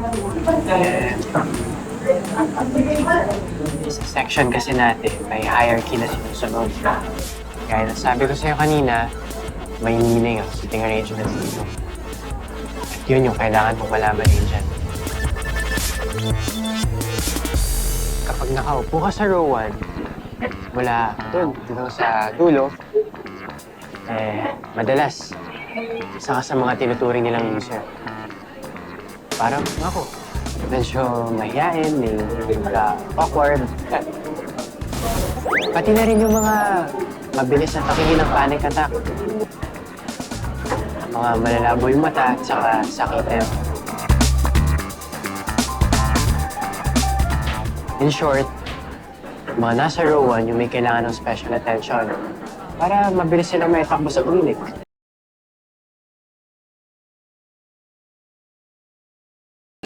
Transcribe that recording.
Eh, sa section kasi natin, may hierarchy na sinusunod. Kaya nasabi ko sa'yo kanina, may meaning ang sitting arrangement dito. At yun yung kailangan mong malaman din dyan. Kapag nakaupo ka sa row 1, mula doon, dito sa dulo, madalas, isa ka sa mga tinuturing nilang user. Parang ako, medyo mahihain, may awkward. Pati na rin yung mga mabilis na takingin ng panic attack. Mga malalabo yung mata at saka sakitin. In short, mga nasa row 1 yung may kailangan ng special attention para mabilis silang may takbo sa clinic.